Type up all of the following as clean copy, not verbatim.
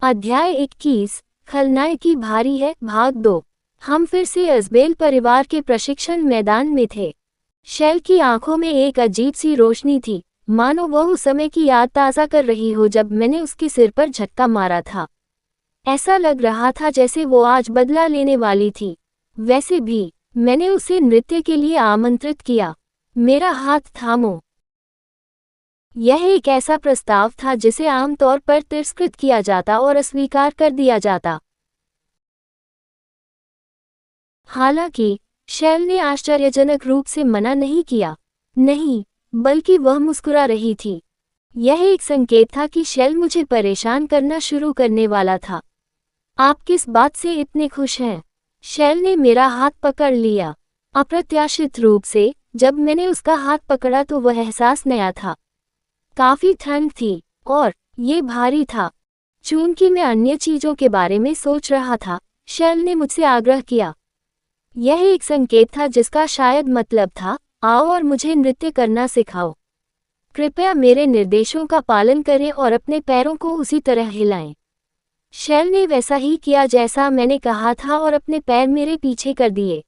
अध्याय 21 खलनायक की भारी है भाग 2। हम फिर से अजबेल परिवार के प्रशिक्षण मैदान में थे। शैल की आंखों में एक अजीब सी रोशनी थी, मानो वह उस समय की याद ताज़ा कर रही हो जब मैंने उसके सिर पर झटका मारा था। ऐसा लग रहा था जैसे वो आज बदला लेने वाली थी। वैसे भी मैंने उसे नृत्य के लिए आमंत्रित किया। मेरा हाथ थामो। यह एक ऐसा प्रस्ताव था जिसे आमतौर पर तिरस्कृत किया जाता और अस्वीकार कर दिया जाता। हालांकि शैल ने आश्चर्यजनक रूप से मना नहीं किया। नहीं, बल्कि वह मुस्कुरा रही थी। यह एक संकेत था कि शैल मुझे परेशान करना शुरू करने वाला था। आप किस बात से इतने खुश हैं? शैल ने मेरा हाथ पकड़ लिया। अप्रत्याशित रूप से जब मैंने उसका हाथ पकड़ा तो वह एहसास नया था। काफी ठंड थी और ये भारी था। चूंकि मैं अन्य चीजों के बारे में सोच रहा था, शैल ने मुझसे आग्रह किया। यह एक संकेत था जिसका शायद मतलब था, आओ और मुझे नृत्य करना सिखाओ। कृपया मेरे निर्देशों का पालन करें और अपने पैरों को उसी तरह हिलाएं। शैल ने वैसा ही किया जैसा मैंने कहा था और अपने पैर मेरे पीछे कर दिए।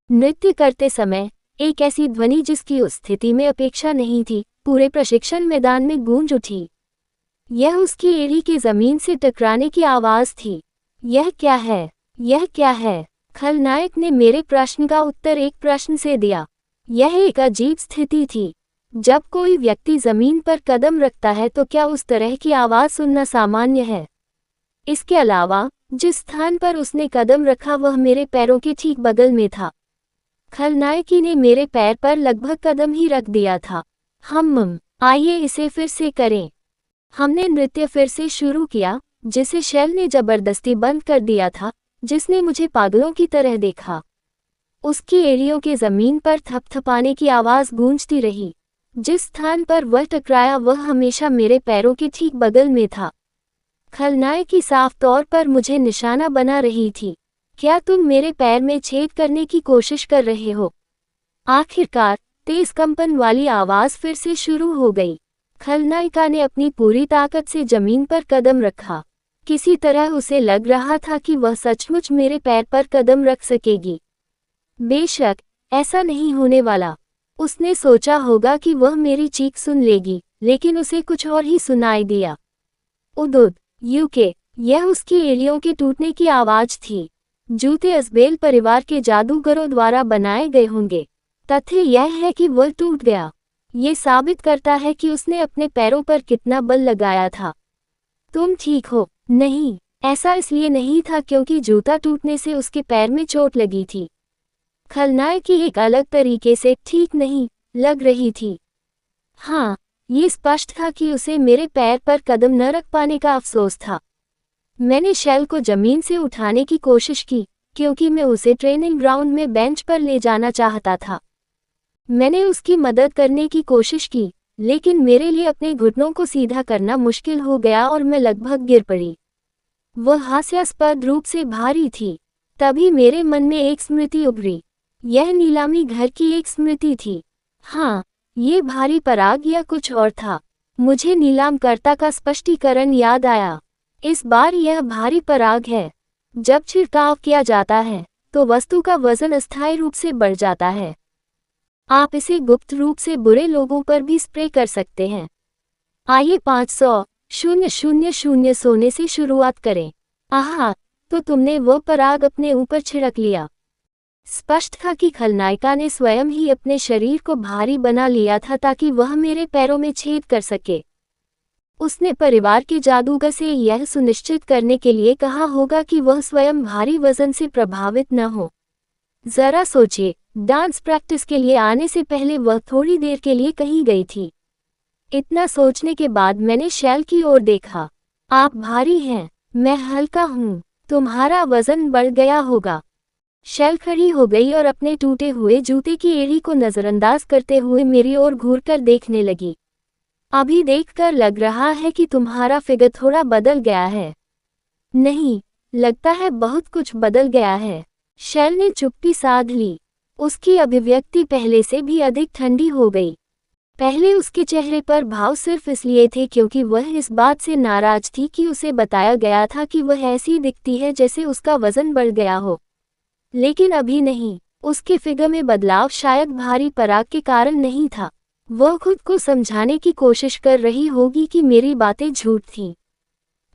नृत्य करते समय एक ऐसी ध्वनि जिसकी उस स्थिति में अपेक्षा नहीं थी, पूरे प्रशिक्षण मैदान में गूंज उठी। यह उसकी एड़ी की जमीन से टकराने की आवाज थी। यह क्या है? यह क्या है? खलनायक ने मेरे प्रश्न का उत्तर एक प्रश्न से दिया। यह एक अजीब स्थिति थी। जब कोई व्यक्ति जमीन पर कदम रखता है तो क्या उस तरह की आवाज सुनना सामान्य है? इसके अलावा जिस स्थान पर उसने कदम रखा वह मेरे पैरों के ठीक बगल में था। खलनायकी ने मेरे पैर पर लगभग कदम ही रख दिया था। आइए इसे फिर से करें। हमने नृत्य फिर से शुरू किया, जिसे शैल ने जबरदस्ती बंद कर दिया था, जिसने मुझे पागलों की तरह देखा। उसकी एड़ियों के जमीन पर थपथपाने की आवाज गूंजती रही। जिस स्थान पर वह टकराया वह हमेशा मेरे पैरों के ठीक बगल में था। खलनायकी साफ तौर पर मुझे निशाना बना रही थी। क्या तुम मेरे पैर में छेद करने की कोशिश कर रहे हो? आखिरकार तेज कंपन वाली आवाज फिर से शुरू हो गई। खलनायिका ने अपनी पूरी ताकत से जमीन पर कदम रखा। किसी तरह उसे लग रहा था कि वह सचमुच मेरे पैर पर कदम रख सकेगी। बेशक ऐसा नहीं होने वाला। उसने सोचा होगा कि वह मेरी चीख सुन लेगी, लेकिन उसे कुछ और ही सुनाई दिया। उदुद यूके। यह उसकी एड़ियों के टूटने की आवाज थी। जूते अजबेल परिवार के जादूगरों द्वारा बनाए गए होंगे। तथ्य यह है कि वह टूट गया। ये साबित करता है कि उसने अपने पैरों पर कितना बल लगाया था। तुम ठीक हो? नहीं, ऐसा इसलिए नहीं था क्योंकि जूता टूटने से उसके पैर में चोट लगी थी। खलनायकी एक अलग तरीके से ठीक नहीं लग रही थी। हाँ, ये स्पष्ट था कि उसे मेरे पैर पर कदम न रख पाने का अफसोस था। मैंने शैल को जमीन से उठाने की कोशिश की, क्योंकि मैं उसे ट्रेनिंग ग्राउंड में बेंच पर ले जाना चाहता था। मैंने उसकी मदद करने की कोशिश की, लेकिन मेरे लिए अपने घुटनों को सीधा करना मुश्किल हो गया और मैं लगभग गिर पड़ी। वह हास्यास्पद रूप से भारी थी। तभी मेरे मन में एक स्मृति उभरी। यह नीलामी घर की एक स्मृति थी। हाँ, ये भारी पराग या कुछ और था। मुझे नीलामकर्ता का स्पष्टीकरण याद आया। इस बार यह भारी पराग है। जब छिड़काव किया जाता है तो वस्तु का वजन अस्थायी रूप से बढ़ जाता है। आप इसे गुप्त रूप से बुरे लोगों पर भी स्प्रे कर सकते हैं। आइए 500,000 सोने से शुरुआत करें। आहा, तो तुमने वह पराग अपने ऊपर छिड़क लिया। स्पष्ट था कि खलनायिका ने स्वयं ही अपने शरीर को भारी बना लिया था ताकि वह मेरे पैरों में छेद कर सके। उसने परिवार के जादूगर से यह सुनिश्चित करने के लिए कहा होगा कि वह स्वयं भारी वजन से प्रभावित न हो। जरा सोचिए, डांस प्रैक्टिस के लिए आने से पहले वह थोड़ी देर के लिए कहीं गई थी। इतना सोचने के बाद मैंने शैल की ओर देखा। आप भारी हैं, मैं हल्का हूँ। तुम्हारा वजन बढ़ गया होगा। शैल खड़ी हो गई और अपने टूटे हुए जूते की एड़ी को नजरअंदाज करते हुए मेरी ओर घूरकर देखने लगी। अभी देखकर लग रहा है कि तुम्हारा फिगर थोड़ा बदल गया है। नहीं, लगता है बहुत कुछ बदल गया है। शैल ने चुप्पी साध ली। उसकी अभिव्यक्ति पहले से भी अधिक ठंडी हो गई। पहले उसके चेहरे पर भाव सिर्फ इसलिए थे क्योंकि वह इस बात से नाराज थी कि उसे बताया गया था कि वह ऐसी दिखती है जैसे उसका वजन बढ़ गया हो। लेकिन अभी नहीं, उसके फिगर में बदलाव शायद भारी पराग के कारण नहीं था। वह खुद को समझाने की कोशिश कर रही होगी कि मेरी बातें झूठ थीं।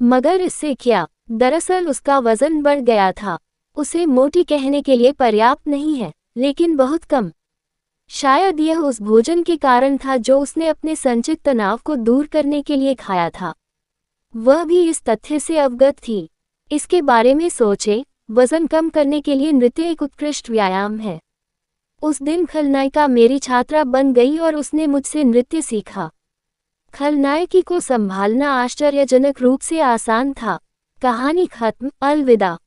मगर इससे क्या? दरअसल उसका वजन बढ़ गया था। उसे मोटी कहने के लिए पर्याप्त नहीं है, लेकिन बहुत कम। शायद यह उस भोजन के कारण था जो उसने अपने संचित तनाव को दूर करने के लिए खाया था। वह भी इस तथ्य से अवगत थी। इसके बारे में सोचे, वजन कम करने के लिए नृत्य एक उत्कृष्ट व्यायाम है। उस दिन खलनायिका मेरी छात्रा बन गई और उसने मुझसे नृत्य सीखा। खलनायिका को संभालना आश्चर्यजनक रूप से आसान था। कहानी खत्म। अलविदा।